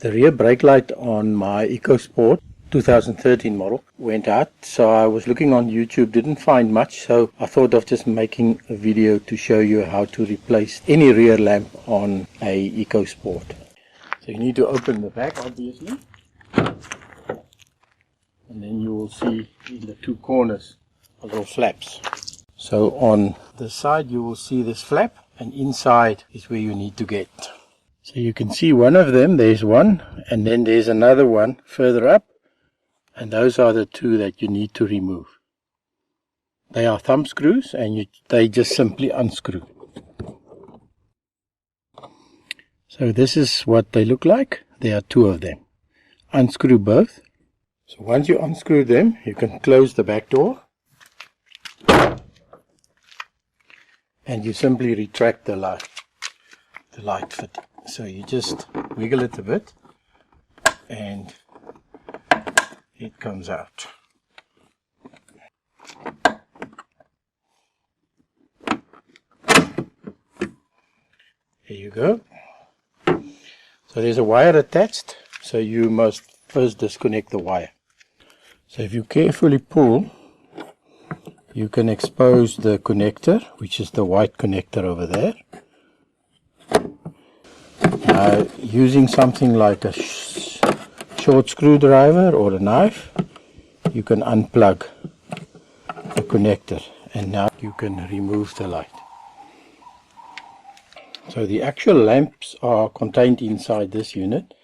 The rear brake light on my EcoSport 2013 model went out, so I was looking on YouTube, didn't find much, so I thought of just making a video to show you how to replace any rear lamp on a EcoSport. So you need to open the back, obviously, and then you will see in the two corners are little flaps. So on the side you will see this flap, and inside is where you need to get. So you can see one of them, there's one, and then there's another one further up, and those are the two that you need to remove. They are thumb screws, and they just simply unscrew. So this is what they look like. There are two of them. Unscrew both. So once you unscrew them, you can close the back door, and you simply retract the light fit. So you just wiggle it a bit and it comes out. Here you go. So there's a wire attached, so you must first disconnect the wire. So if you carefully pull, you can expose the connector, which is the white connector over there. Using something like a short screwdriver or a knife, you can unplug the connector, and now you can remove the light. So the actual lamps are contained inside this unit,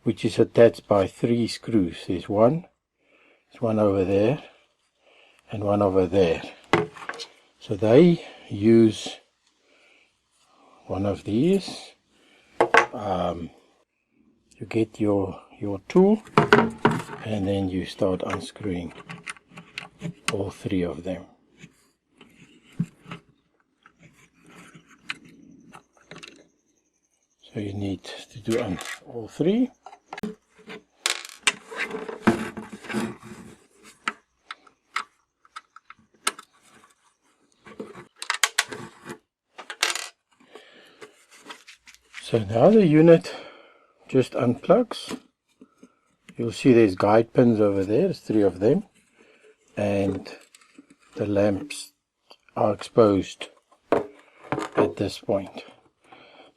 which is attached by 3 screws. There's one over there, and one over there. So they use one of these. You get your tool, and then you start unscrewing all 3 of them. So you need to do all 3. So now the unit just unplugs. You'll see there's guide pins over there, there's 3 of them, and the lamps are exposed at this point.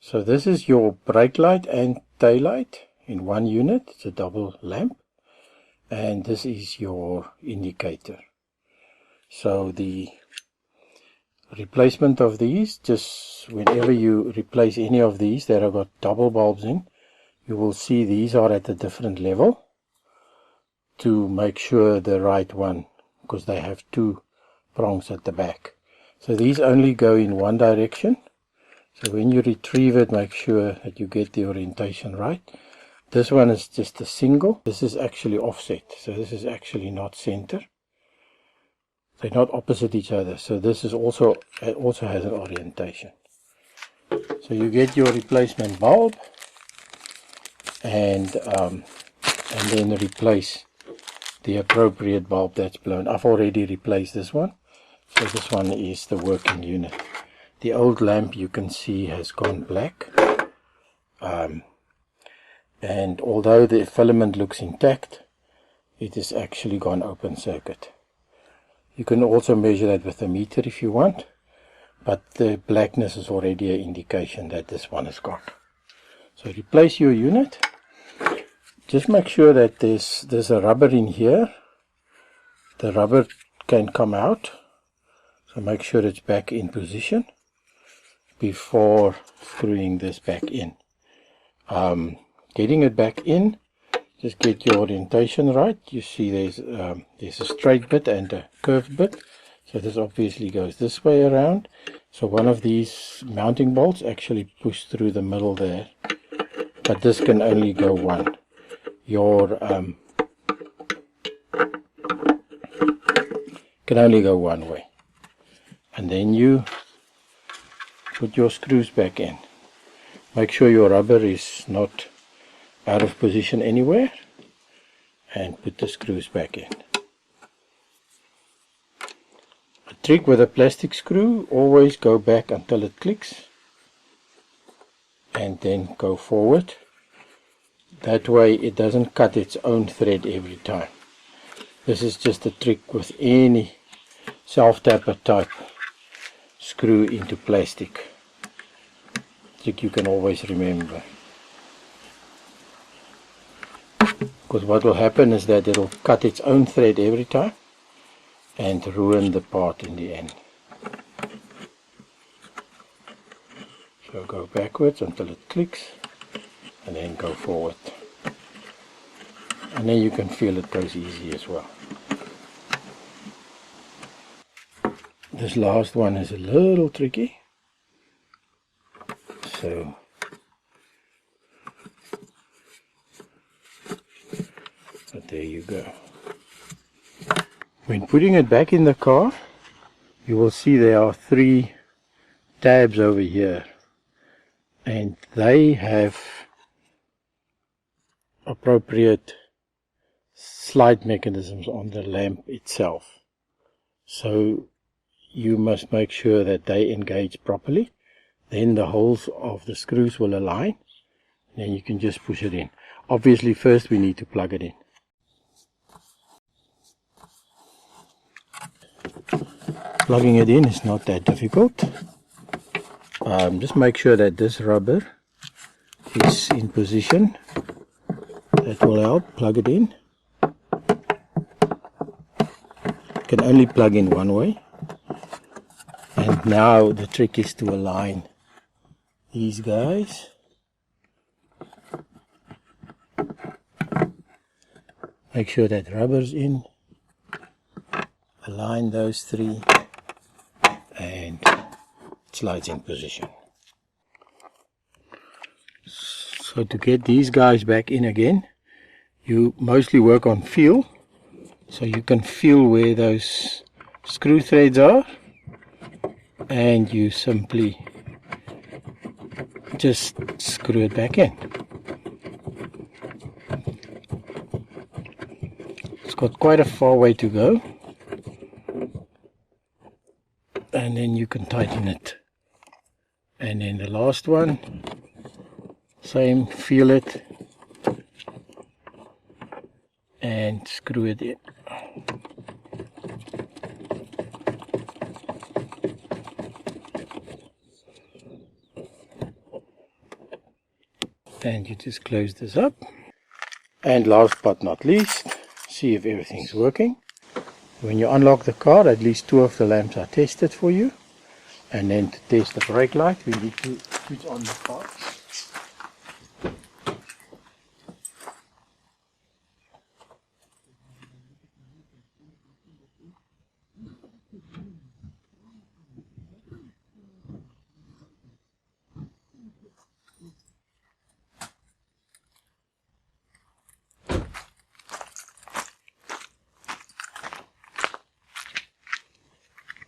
So this is your brake light and tail light in one unit. It's a double lamp, and this is your indicator. So the replacement of these, just whenever you replace any of these that have got double bulbs in, you will see these are at a different level to make sure the right one, because they have 2 prongs at the back. So these only go in one direction, so when you retrieve it, make sure that you get the orientation right. This one is just a single. This is actually offset, so this is actually not center. They're not opposite each other, so this is also has an orientation. So you get your replacement bulb, and then replace the appropriate bulb that's blown. I've already replaced this one, so this one is the working unit. The old lamp, you can see, has gone black, and although the filament looks intact, it has actually gone open circuit. You can also measure that with a meter if you want, but the blackness is already an indication that this one is gone. So replace your unit. Just make sure that there's a rubber in here. The rubber can come out, so make sure it's back in position before screwing this back in. Getting it back in, just get your orientation right. You see there's a straight bit and a curved bit, so this obviously goes this way around. So one of these mounting bolts actually push through the middle there, but this can only go one. Your can only go one way, and then you put your screws back in. Make sure your rubber is not out of position anywhere, and put the screws back in. A trick with a plastic screw, always go back until it clicks and then go forward. That way it doesn't cut its own thread every time. This is just a trick with any self-tapper type screw into plastic. Trick you can always remember. Because what will happen is that it will cut its own thread every time and ruin the part in the end. So go backwards until it clicks and then go forward. And then you can feel it goes easy as well. This last one is a little tricky. So but there you go. When putting it back in the car, you will see there are 3 tabs over here, and they have appropriate slide mechanisms on the lamp itself. So you must make sure that they engage properly. Then the holes of the screws will align. Then you can just push it in. Obviously first we need to plug it in. Plugging it in is not that difficult. Just make sure that this rubber is in position. That will help. Plug it in. You can only plug in one way. And now the trick is to align these guys. Make sure that rubber's in. Align those 3 and it slides in position. So to get these guys back in again, you mostly work on feel. So you can feel where those screw threads are, and you simply just screw it back in. It's got quite a far way to go, and then you can tighten it. And then the last one, same, feel it and screw it in. And you just close this up. And last but not least, see if everything's working. When you unlock the car, at least 2 of the lamps are tested for you. And then to test the brake light, we need to switch on the parts.